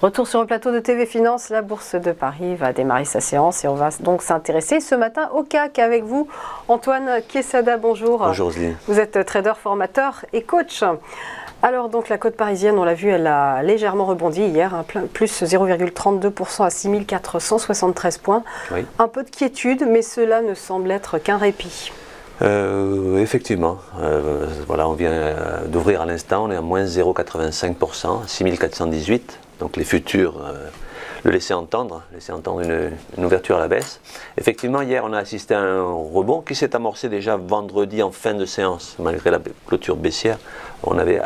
Retour sur le plateau de TV Finance, la Bourse de Paris va démarrer sa séance et on va donc s'intéresser ce matin au CAC avec vous. Antoine Quesada, bonjour. Bonjour Roselyne. Vous êtes trader, formateur et coach. Alors donc la côte parisienne, on l'a vu, elle a légèrement rebondi hier, plus 0,32% à 6473 points. Oui. Un peu de quiétude, mais cela ne semble être qu'un répit. Effectivement, voilà, on vient d'ouvrir à l'instant, on est à moins 0,85%, 6418, donc les futurs le laissaient entendre une ouverture à la baisse. Effectivement, hier on a assisté à un rebond qui s'est amorcé déjà vendredi en fin de séance, malgré la clôture baissière. On avait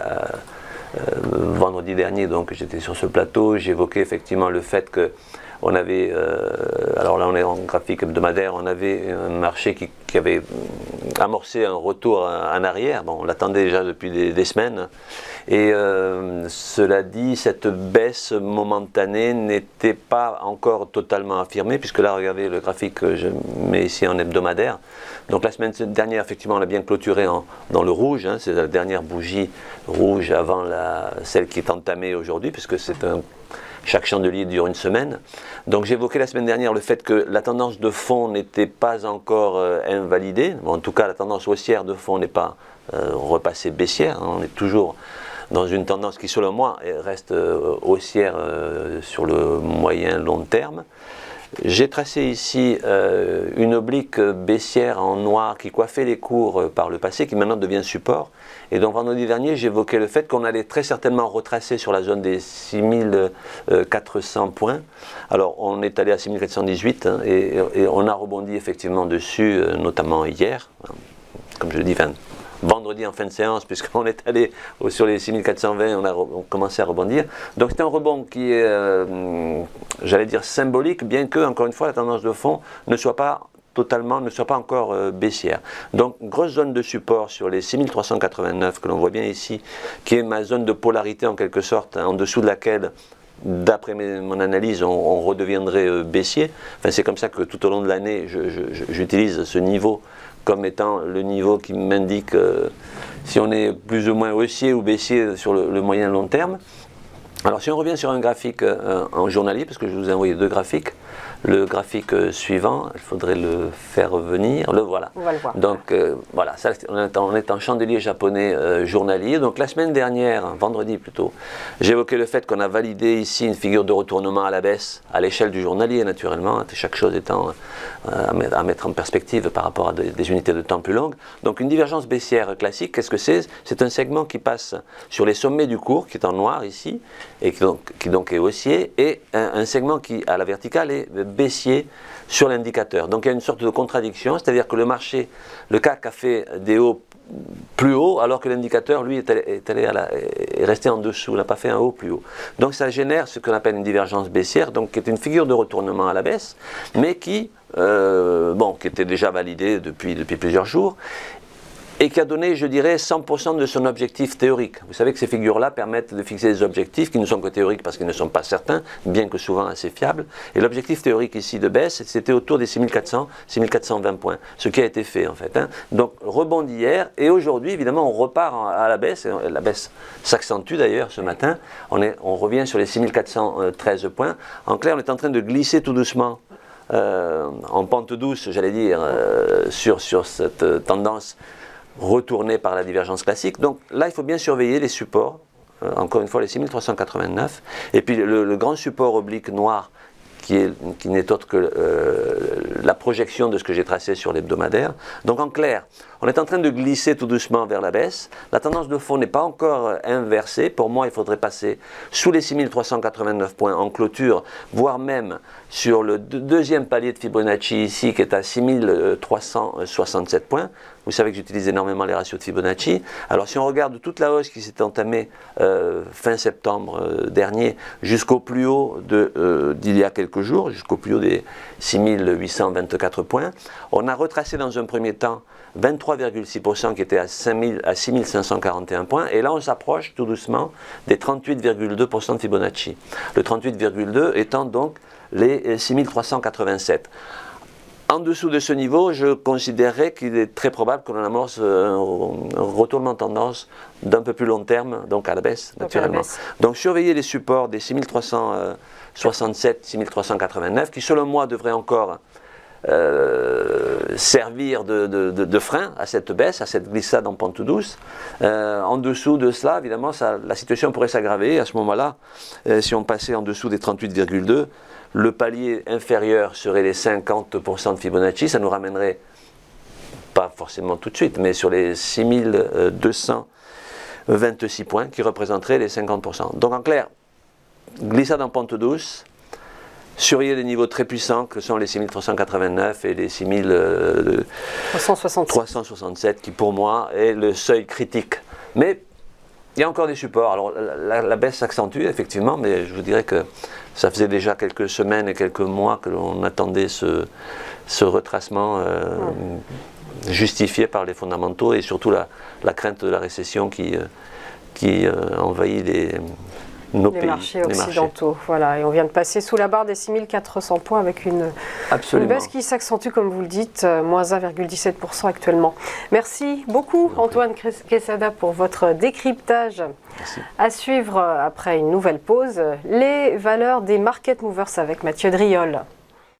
vendredi dernier, donc j'étais sur ce plateau, j'évoquais effectivement le fait que on avait, alors là on est en graphique hebdomadaire, on avait un marché qui avait amorcé un retour en arrière. Bon, on l'attendait déjà depuis des semaines. Et cela dit, cette baisse momentanée n'était pas encore totalement affirmée, puisque là, regardez le graphique que je mets ici en hebdomadaire. Donc la semaine dernière, effectivement, on a bien clôturé dans le rouge. Hein, c'est la dernière bougie rouge avant celle qui est entamée aujourd'hui, puisque chaque chandelier dure une semaine. Donc j'évoquais la semaine dernière le fait que la tendance de fond n'était pas encore invalidée. Bon, en tout cas, la tendance haussière de fond n'est pas repassée baissière. Hein. On est toujours dans une tendance qui, selon moi, reste haussière sur le moyen long terme. J'ai tracé ici une oblique baissière en noir qui coiffait les cours par le passé, qui maintenant devient support. Et donc vendredi dernier, j'évoquais le fait qu'on allait très certainement retracer sur la zone des 6400 points. Alors on est allé à 6418 hein, et on a rebondi effectivement dessus, notamment hier, comme je le dis, vendredi en fin de séance, puisqu'on est allé sur les 6420, on a commencé à rebondir. Donc c'est un rebond qui est, j'allais dire, symbolique, bien que, encore une fois, la tendance de fond ne soit pas encore baissière. Donc grosse zone de support sur les 6389 que l'on voit bien ici, qui est ma zone de polarité en quelque sorte, hein, en dessous de laquelle, d'après mon analyse, on redeviendrait baissier. Enfin, c'est comme ça que tout au long de l'année, j'utilise ce niveau comme étant le niveau qui m'indique si on est plus ou moins haussier ou baissier sur le moyen long terme. Alors si on revient sur un graphique en journalier, parce que je vous ai envoyé deux graphiques, le graphique suivant, il faudrait le faire revenir, le voilà. On va le voir. Donc voilà, ça, on est en chandelier japonais journalier. Donc la semaine dernière, vendredi plutôt, j'évoquais le fait qu'on a validé ici une figure de retournement à la baisse, à l'échelle du journalier naturellement, chaque chose étant à mettre en perspective par rapport à des unités de temps plus longues. Donc une divergence baissière classique, qu'est-ce que c'est? C'est un segment qui passe sur les sommets du cours, qui est en noir ici, et qui donc est haussier, et un segment qui, à la verticale, est baissier sur l'indicateur. Donc il y a une sorte de contradiction, c'est-à-dire que le CAC a fait des hauts plus hauts, alors que l'indicateur, lui, est resté en dessous, n'a pas fait un haut plus haut. Donc ça génère ce qu'on appelle une divergence baissière, donc qui est une figure de retournement à la baisse, mais qui était déjà validée depuis plusieurs jours, et qui a donné, je dirais, 100% de son objectif théorique. Vous savez que ces figures-là permettent de fixer des objectifs qui ne sont que théoriques parce qu'ils ne sont pas certains, bien que souvent assez fiables. Et l'objectif théorique ici de baisse, c'était autour des 6400, 6420 points, ce qui a été fait en fait. Hein. Donc rebond d'hier, et aujourd'hui, évidemment, on repart à la baisse, et la baisse s'accentue d'ailleurs ce matin, on revient sur les 6413 points. En clair, on est en train de glisser tout doucement, en pente douce, j'allais dire, sur cette tendance retourné par la divergence classique. Donc là, il faut bien surveiller les supports, encore une fois les 6389, et puis le grand support oblique noir qui n'est autre que la projection de ce que j'ai tracé sur l'hebdomadaire. Donc en clair, on est en train de glisser tout doucement vers la baisse. La tendance de fond n'est pas encore inversée. Pour moi, il faudrait passer sous les 6389 points en clôture, voire même sur le deuxième palier de Fibonacci ici, qui est à 6367 points. Vous savez que j'utilise énormément les ratios de Fibonacci. Alors si on regarde toute la hausse qui s'est entamée fin septembre dernier jusqu'au plus haut d'il y a quelques jours, jusqu'au plus haut des 6824 points, on a retracé dans un premier temps 23,6% qui était à 6541 points, et là on s'approche tout doucement des 38,2% de Fibonacci. Le 38,2 étant donc les 6387. En dessous de ce niveau, je considérerais qu'il est très probable que l'on amorce un retournement de tendance d'un peu plus long terme, donc à la baisse, naturellement. Donc surveillez les supports des 6367, 6389, qui selon moi devraient encore servir de frein à cette baisse, à cette glissade en pente douce. En dessous de cela, évidemment, la situation pourrait s'aggraver. À ce moment-là, si on passait en dessous des 38,2, le palier inférieur serait les 50% de Fibonacci, ça nous ramènerait, pas forcément tout de suite, mais sur les 6226 points qui représenteraient les 50%. Donc en clair, glissade en pente douce, surveiller des niveaux très puissants que sont les 6389 et les 6367 qui pour moi est le seuil critique. Mais il y a encore des supports. Alors la baisse s'accentue effectivement, mais je vous dirais que ça faisait déjà quelques semaines et quelques mois que l'on attendait ce retracement justifié par les fondamentaux et surtout la crainte de la récession qui envahit nos pays, marchés occidentaux. Voilà. Et on vient de passer sous la barre des 6400 points avec une baisse qui s'accentue, comme vous le dites, moins 1,17% actuellement. Merci beaucoup Antoine Quesada pour votre décryptage. Merci. À suivre après une nouvelle pause, les valeurs des market movers avec Mathieu Driol.